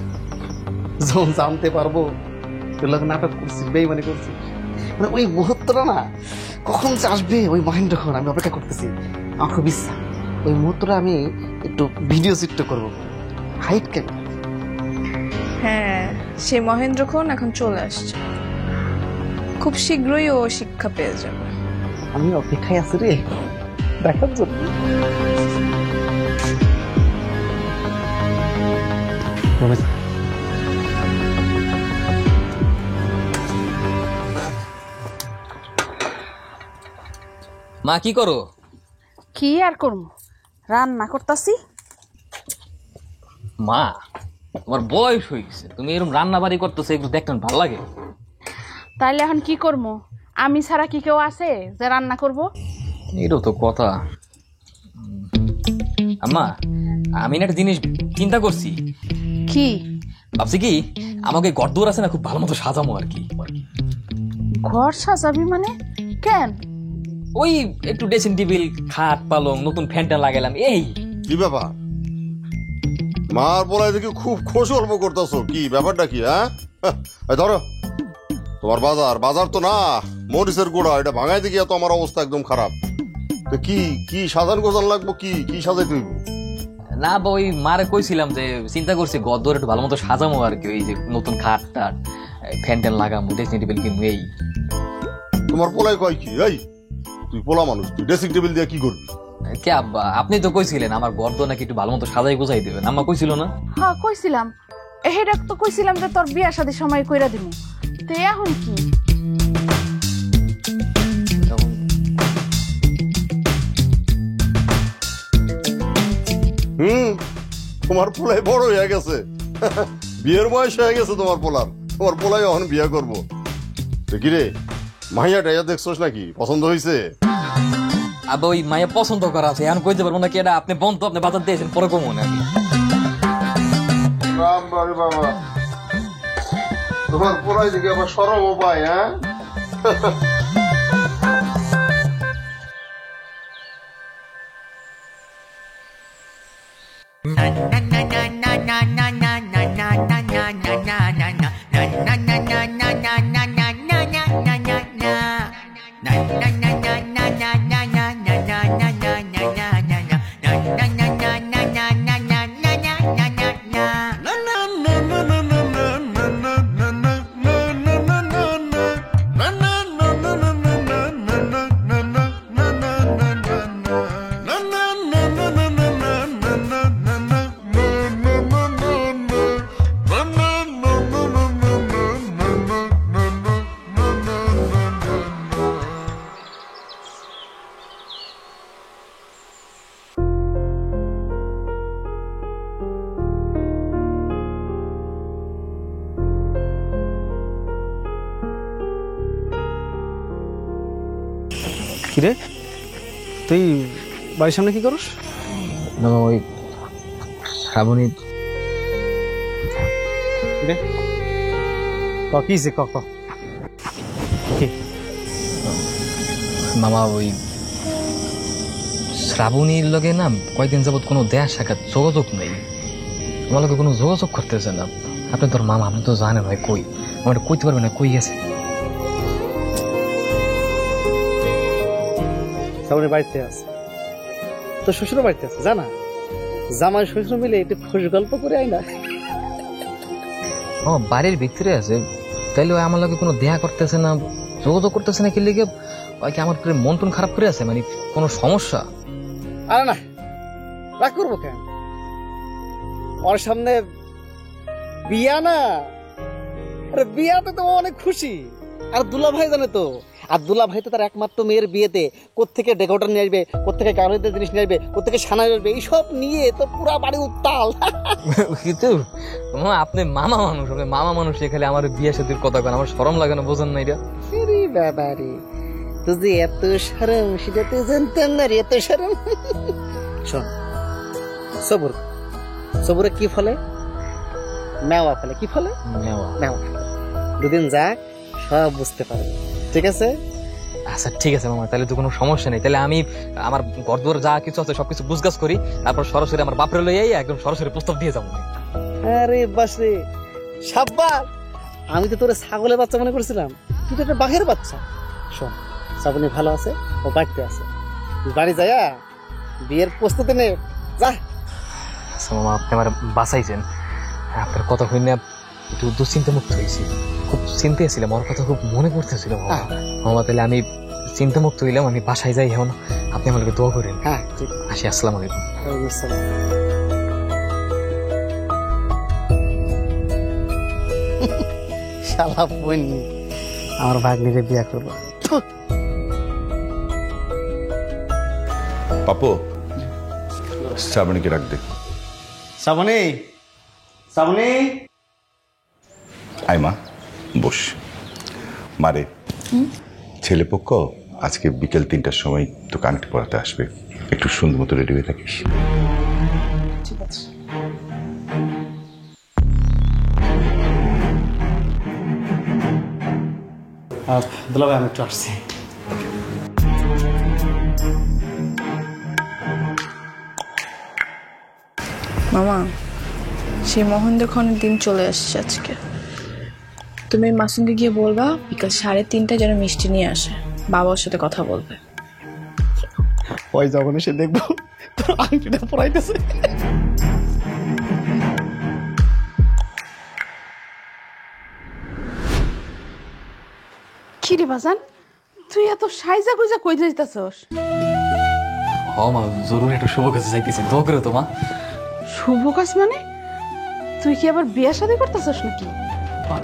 যখন জানতে পারবো তোর লোক নাটক করছিস, বেইমানি করছিস, মানে ওই মুহূর্তটা না কখন যে আসবে ওই মহেন্দ্রক্ষণ আমি অপেক্ষা করতেছি। আমার খুব ইচ্ছা ওই মুহূর্তটা আমি একটু ভিডিও চিত্র করবো, হাইট ক্যামেরা। হ্যাঁ, সেই মহেন্দ্রক্ষণ এখন চলে আসছে, খুব শীঘ্রই ও শিক্ষা পেয়ে যাবে। আমি অপেক্ষায় আছি রে দেখার জন্য। মা কি করো? কি আর করবো, রান্না করতাছি। মা তোমার বয়স হয়ে গেছে, তুমি এরকম রান্না বাড়ি করতেছো, এগুলো দেখতে ভালো লাগে? তাইলে এখন কি করবো? আমি ছাড়া কি কেউ আছে যে রান্না করব? এটাও তো কথা। আম্মা আমি না একটা জিনিস চিন্তা করছি। কি? ভাবছি কি আমাকে ঘর দুয়ার আছে না, খুব ভালো মতো সাজামো আর কি। ঘর সাজাবি মানে? কেন? ওই একটু ড্রেসিং টেবিল, খাট, পালং, নতুন ফ্যানটা লাগাইলাম। এই কি ব্যাপার? মার বলাই দেখি খুব খুশি অল্প করতেছো, কি ব্যাপারটা কি? হ্যাঁ ধরো তোমার বাজার তো না মরিচের গুঁড়া, এটা ভাঙাই দেখি তো আমার অবস্থা একদম খারাপ। তো কি কি সাজান গোজান লাগবো, কি কি সাজাই তুই? না বা ওই মারে কইছিলাম যে চিন্তা করছি ঘর দুয়ার একটু ভালো মতো সাজামো আর কি, ওই যে নতুন খাট টাট, ফ্যান ট্যান লাগামো, ড্রেসিং টেবিল কিনবো। এই তোমার পোলাই কয় কি? এই তুই পোলা মানুষ, তুই ড্রেসিং টেবিল দিয়ে কি করবি? কে আব্বা, আপনি তো কইছিলেন আমার ঘর দুয়ার নাকি একটু ভালো মতো সাজাই গুছাই দেবেন, আম্মা কইছিল না? হ্যাঁ কইছিলাম, এটা তো কইছিলাম যে তোর বিয়া শাদীর সময় কইরা দিব। তো এখন কি? তোমার পোলাই বড় হয়ে গেছে, বিয়ের বয়স হয়ে গেছে তোমার পোলার। তোমার পোলাই এখন বিয়ে করবো। দেখি রে মাইয়া টাইয়া দেখছোস নাকি? পছন্দ হয়েছে? আবার ওই মায়া পছন্দ করা আছে, এখন কইতে পারবো নাকি এটা আপনি বন্ধ, আপনি বাজার দিয়েছেন পরে কমো নাকি? বাবা তোমার পোলাই দেখি আবার সরম পায়। হ্যাঁ কিরে তুই বাড়ির সামনে কি করস? ওই শ্রাবণী কিছে ক মামা, ওই শ্রাবণীর লগে না কয়েকদিন যাবত কোনো দেয়া সাক্ষাৎ যোগাযোগ নেই, আমার লগে কোনো যোগাযোগ করতেছে না। আপনি তোর মামা, আপনি তো জানেন ভাই কই, আমার কইতে পারবেন না কই গেছে? শ্রাবণীর বাড়িতে আছে, তো শ্বশুর বাড়িতে আছে, জানা জামাই শ্বশুর মিলে একটু খুশ গল্প করে আয় না। ও বাড়ির ভিতরে আছে, তাইলে ওই আমার লগে কোনো দেয়া করতেছে না, যোগাযোগ করতেছে না, কি লিগে? ওই কি আমার মন টন খারাপ করে আছে, মানে কোনো সমস্যা? আরে না, রাগ করবো কেন? ওর সামনে বিয়া না, আরে বিয়াতে তো অনেক খুশি। আর দুলা ভাই জানে তো, আর দুলা ভাই তো তার একমাত্র মেয়ের বিয়েতে কোত্থেকে ডেকোরেটর নিয়ে আসবে, কোত্থেকে গাড়িতে জিনিস নিয়ে আসবে, কোত্থেকে সানা আসবে, এইসব নিয়ে তো পুরা বাড়ি উত্তাল। কিন্তু আপনি মামা মানুষ, আপনি মামা মানুষ, এখানে আমার বিয়ে সাথীর কথা কেন আমার শরম লাগে না? বোঝেন না এটা? আরে বাবা রে, তুই যে এত শরম সেটা তো জানতাম না রে, এত শরম। শোন, সবুর সবুরে কি ফলে? মেওয়া ফলে। কি ফলে? মেওয়া। মেওয়া। দুদিন যাক সব বুঝতে পারবে, ঠিক আছে? আচ্ছা ঠিক আছে মামা, তাহলে তো কোনো সমস্যা নেই। তাহলে আমি আমার ঘর দুয়ার যা কিছু আছে সবকিছু বুঝগাছ করি, তারপর সরাসরি আমার বাপরে লই আই, একদম সরাসরি প্রস্তাব দিয়ে যাবো। আরে বাস রে, সাব্বাস! আমি তো তোরে ছাগলের বাচ্চা মনে করছিলাম, তুই তো একটা বাঘের বাচ্চা। শোন, শ্রাবণী ভালো আছে, ও বাড়িতে আছে, তুই বাড়ি যাইয়া বিয়ের প্রস্তুতি নে, যা। আচ্ছা মামা, আপনি আমার বাঁচাইছেন। আপনার কথা শুনে একটু দুশ্চিন্তা মুক্ত হয়েছি। খুব চিন্তায় ছিলাম, ওর কথা খুব মনে পড়তেছিল মামা। মামা তাহলে আমি চিন্তা মুক্ত হইলাম, আমি বাসায় যাই এখন। আপনি আমাকে দোয়া করেন। হ্যাঁ ঠিক। আসি, আসসালামু আলাইকুম। শালা বন্যি আমার ভাগ্নিরে বিয়া করবো। পাপু, শ্রাবণীকে রাখ দে। শ্রাবণী, শ্রাবণী, আয় মা, বস। মারে, ছেলেপক্ষ আজকে বিকেল 3টার সময় তো কানেক্ট পড়াতে আসবে, একটু সুন্দর মতো রেডি হয়ে থাকিস। ঠিক আছে। দুলা ভাই, আমি একটু আসছি। মামা, সেই মহেন্দ্র খনের দিন চলে আসছে আজকে। তুমি মাসুমকে গিয়ে বলবা বিকাল 3:30 যেন মিষ্টি নিয়ে আসে, বাবার সাথে কথা বলবে। ওই যখন এসে দেখবো তোর আংটিটা পরাইতেছে। কি রে বাজান, তুই এত সাইজা গুজা কই যাইতাছস? হ মা, জরুরি একটা শুভ কাজে যাইতেছি, দোয়া করে তো মা। শুভ কাজ মানে? তুই কি আবার বিয়ে শাদী করতেছস নাকি?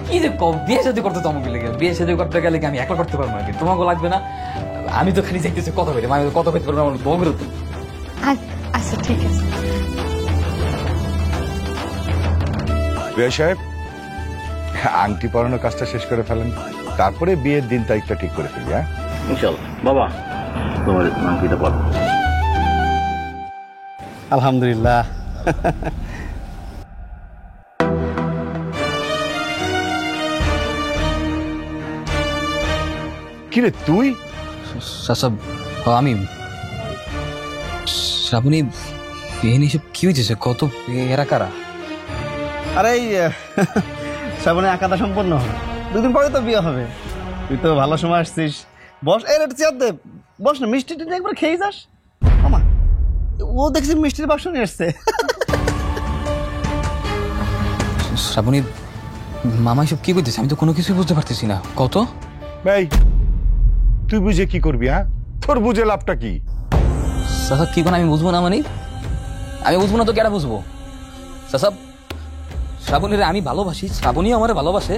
কি যে বিয়ে শাদী করতে তো আমাকে লেগে, বিয়ে শাদী করতে গেলে কি আমি একলা করতে পারবো নাকি? তোমাকে লাগবে না? আমি তো খালি যাইতেছি কথা বলি, আমি কথা বলতে পারবো, আমার দোয়া করে তো। আচ্ছা ঠিক আছে। বিয়ে সাহেব, আংটি পরানোর কাজটা শেষ করে ফেলেন, তারপরে বিয়ের দিন তারিখটা ঠিক করে ফেলি। হ্যাঁ ইনশাআল্লাহ। বাবা, তোমার আংটিটা পরো। আলহামদুলিল্লাহ। কিরে তুই? সাসব, আমি শ্রাবণী, এখানে এসব কি হয়েছে? কত এরা কারা? আরে এই শ্রাবণে আঁকাটা সম্পন্ন হবে, 2 দিন পরে তো বিয়ে হবে। তুই তো ভালো সময় আসছিস, বস। এই একটু চেয়ার দে, বস না, মিষ্টি টিটি একবার খেয়ে যাস। আমা, ও দেখছি মিষ্টির বাক্স নিয়ে আসছে। শ্রাবণী, মামা এসব কি করতেছে? আমি তো কোনো কিছুই বুঝতে পারতেছি না। কত ভাই, তুই বুঝে কি করবি? হ্যাঁ, তোর বুঝে লাভটা কি? সাসাব কি কোন আমি বুঝবো না? মানে আমি বুঝবো না তো কেটা বুঝবো? সাসাব, শ্রাবণীর আমি ভালোবাসি, শ্রাবণীও আমার ভালোবাসে।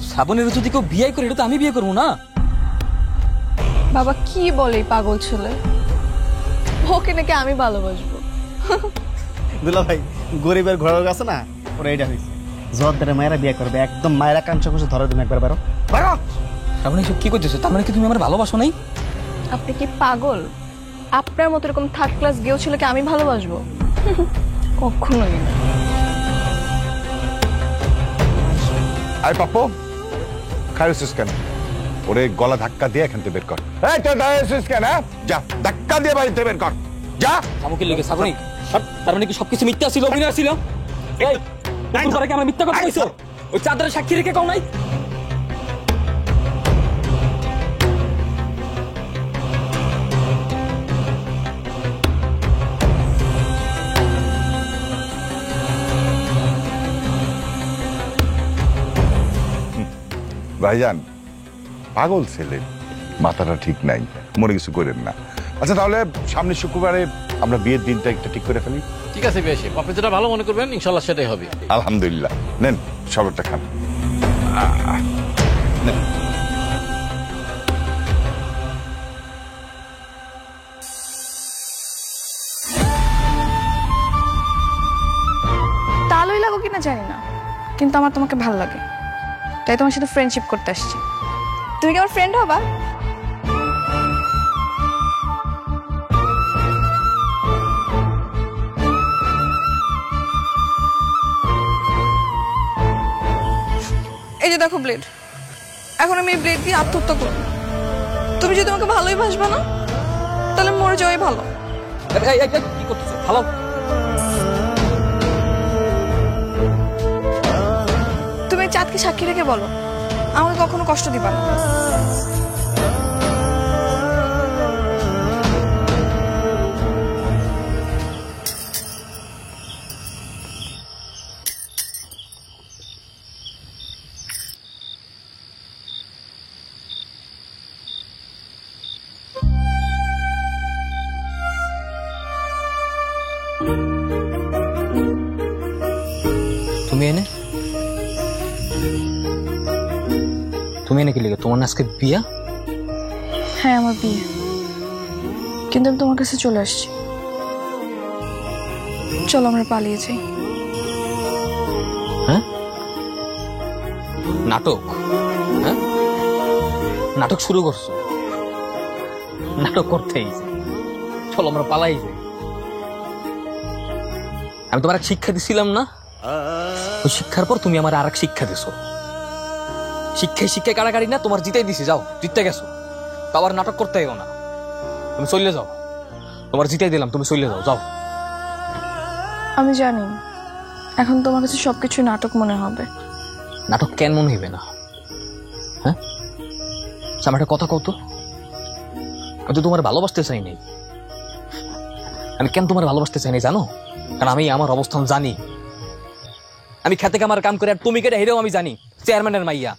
শ্রাবণীর যদি কেউ বিয়ে করে, এটা তো আমি বিয়ে করবো না। বাবা কি বলে পাগল ছেলে, ওকে নাকি আমি ভালোবাসবো? দুলা ভাই, গরিবের ঘরের কাছে না, ওরা এইটা হয়েছে। জোরদারে মায়েরা বিয়ে করবে, একদম মায়েরা কাঞ্চা কুচে ধরে তুমি একবার বেরো। শ্রাবণী এসব কি করতেছে? তার মানে কি তুমি আমার ভালোবাসো নাই? আপনি কি পাগল? আপনার মতো এরকম 3rd ক্লাস গেও ছেলেকে আমি ভালোবাসবো? কখনোই না। আয় পাপ্পু, খাইছিস কেন? ওরে গলা ধাক্কা দিয়ে এখান থেকে বের কর। এই তোর দাঁড়িয়েছিস কেন? যা, ধাক্কা দিয়ে বাড়িতে বের কর, যা। আমাকে লেগে শ্রাবণী, তার মানে কি সবকিছু মিথ্যা ছিল, অভিনয় ছিল? এই পুকুর পাড়ে কি আমরা মিথ্যা কথা কইছো? ওই চাঁদের সাক্ষী রেখে কও নাই? ভাইজান, পাগল ছেলে, মাথাটা ঠিক নাই, মনে কিছু করেন না। আচ্ছা তাহলে সামনের শুক্রবারে আমরা বিয়ের দিনটা একটা ঠিক করে ফেলি। ঠিক আছে বিয়ে সাহেব, আপনি যেটা ভালো মনে করবেন ইনশাল্লাহ সেটাই হবে। আলহামদুলিল্লাহ। নেন শরবতটা খান। নেন। তালই লাগো কিনা জানি না, কিন্তু আমার তোমাকে ভালো লাগে, তাই তোমার সাথে ফ্রেন্ডশিপ করতে আসছি। তুমি কি আমার ফ্রেন্ড হবা? এই যে দেখো ব্লেড, এখন আমি এই ব্লেড দিয়ে আত্মহত্যা করবো। তুমি যদি আমাকে ভালোই বাসবা না, তাহলে মরে যাওয়াই ভালো। কি করতেছে? ভালো তুমি চাঁদকে সাক্ষী রেখে বলো আমাকে কখনো কষ্ট দিবা না। তুমি এনে কি লিখে? তোমার না আজকে বিয়া? হ্যাঁ আমার বিয়ে, কিন্তু আমি তোমার কাছে চলে আসছি। চলো আমরা পালিয়ে যাই। হ্যাঁ, নাটক? হ্যাঁ, নাটক শুরু করছো? নাটক করতেই চলো আমরা পালাই যাই। আমি তোমার এক শিক্ষা দিছিলাম না? ওই শিক্ষার পর তুমি আমার আর এক শিক্ষা দিছো। শিক্ষায় কাড়াকাড়ি না, তোমার জিতাই দিছি। যাও, জিততে গেছো, আবার নাটক করতে এগো না। তুমি চলে যাও, তোমার জিতাই দিলাম, তুমি চলে যাও। যাও। আমি জানি এখন তোমার কাছে সবকিছু নাটক মনে হবে। নাটক কেন মনে হইবে না? হ্যাঁ, আমার একটা কথা কত, আমি তো তোমার ভালোবাসতে চাই নাই। আমি কেন তোমার ভালোবাসতে চাই নাই জানো? কারণ আমি আমার অবস্থান জানি। আমি খেতে আমার কাম করে, আর তুমি কেটে হেরেও আমি জানি চেয়ারম্যানের মাইয়া।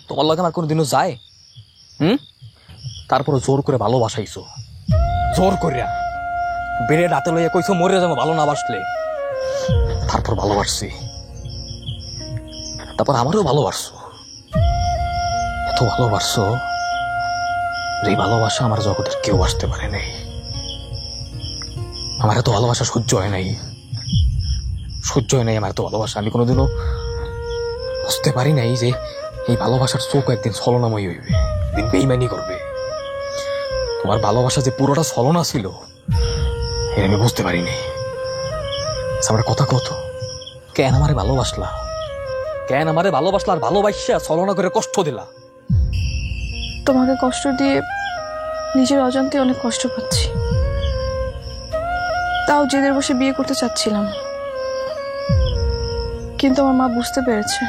তোমার লগে আমার কোনোদিনও যায়? তারপরে জোর করে ভালোবাসাইছো, জোর করিয়া বেড়ে রাতে লইয়া কইছো মরে যাবো ভালো না বাসলে। তারপর ভালোবাসছি, তারপর আমারও ভালোবাসছো। এত ভালোবাসছো যে ভালোবাসা আমার জগতের কেউ আসতে পারে নাই। আমার এত ভালোবাসা সহ্য হয় নাই, সহ্য হয় নাই আমার এত ভালোবাসা। আমি কোনোদিনও বুঝতে পারি নাই যে এই ভালোবাসার চোখ একদিন ছলনাময় হইবে, একদিন বেইমানি করবে। তোমার ভালোবাসা যে পুরোটা ছলনা ছিল এটা আমি বুঝতে পারিনি। আমার কথা কত, কেন আমারে ভালোবাসলা? কেন আমারে ভালোবাসলা? আর ভালোবাসা ছলনা করে কষ্ট দিলা। তোমাকে কষ্ট দিয়ে নিজের অজান্তে অনেক কষ্ট পাচ্ছি। তাও জেদের বসে বিয়ে করতে চাচ্ছিলাম, কিন্তু আমার মা বুঝতে পেরেছে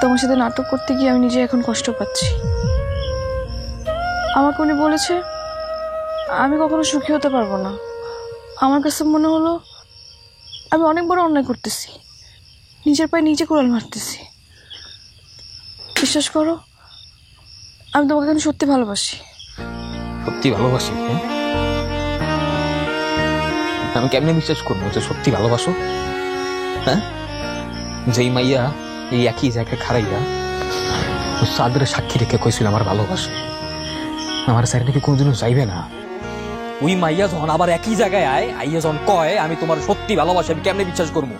তোমার সাথে নাটক করতে গিয়ে আমি নিজে এখন কষ্ট পাচ্ছি। আমাকে উনি বলেছে আমি কখনো সুখী হতে পারবো না। আমার কাছে মনে হলো আমি অনেক বড় অন্যায় করতেছি, নিজের পায়ে নিজে কোড়াল মারতেছি। বিশ্বাস করো, আমি তোমাকে এখন সত্যি ভালোবাসি। সত্যি ভালোবাসি? আমি কেমনে বিশ্বাস করবো যে সত্যি ভালোবাসো? হ্যাঁ, যেই মাইয়া এই একই জায়গায় খারাইয়া সাদরে সাক্ষী রেখে কইছিল আমার ভালোবাসে, আমার সাইড নাকি কোনোদিনও যাইবে না। ওই মাইয়া যখন আবার একই জায়গায় আইয়া যখন কয় আমি তোমার সত্যি ভালোবাসি, আমি কেমনে বিশ্বাস করবো?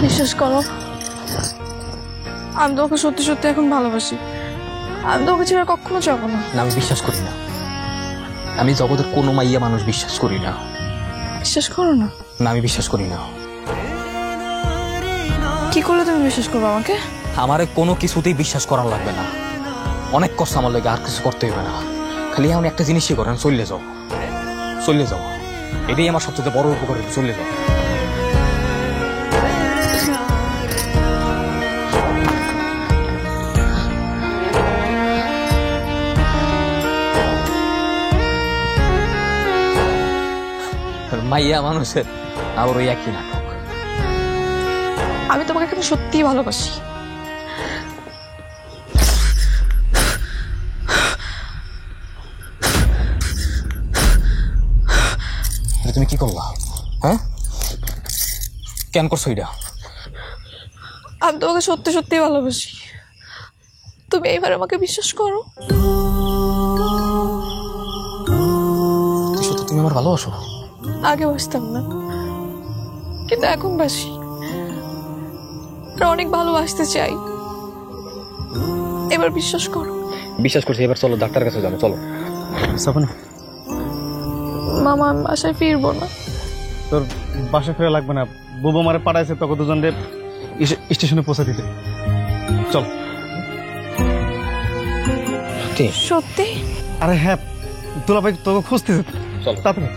বিশ্বাস করো, আমি তোমাকে সত্যি সত্যি এখন ভালোবাসি। আমি তোমাকে ছেড়ে কখনো যাবো না। আমি বিশ্বাস করি না। আমি জগতের কোনো মাইয়া মানুষ বিশ্বাস করি না। বিশ্বাস করো না? না, আমি বিশ্বাস করি না। কি করলে তুমি বিশ্বাস করবে আমাকে? আমারে কোনো কিছুতেই বিশ্বাস করার লাগবে না। অনেক কষ্ট আমার লাগে, আর কিছু করতে হবে না। খালি এমন একটা জিনিসই করেন, চলে যাও, চলে যাও। এটাই আমার সবচেয়ে বড় উপকার। চলে যাও। মাইয়া মানুষের আবার ওই একই নাটক। আমি তোমাকে এখন সত্যিই ভালোবাসি। তুমি কি করলা? হ্যাঁ, কেন করছো এটা? আমি তোমাকে সত্যি সত্যি ভালোবাসি। তুমি এইবার আমাকে বিশ্বাস করো। সত্যি তুমি আমার ভালোবাসো? আগে বাসতাম না, কিন্তু এখন বাসি। অনেক ভালোবাসতে চাই। এবার বিশ্বাস করো। বিশ্বাস করছি। এবার চলো ডাক্তার কাছে যাবো। চলো। মামা, আমি বাসায় ফিরবো না। তোর বাসা ফেরা লাগবে না, বুবু মারে পাঠাইছে তোকে দুজনে স্টেশনে পৌঁছে দিতে। চল। সত্যি? আরে হ্যাঁ, দুলাভাই তোকে খুঁজতেছে। চল তাড়াতাড়ি।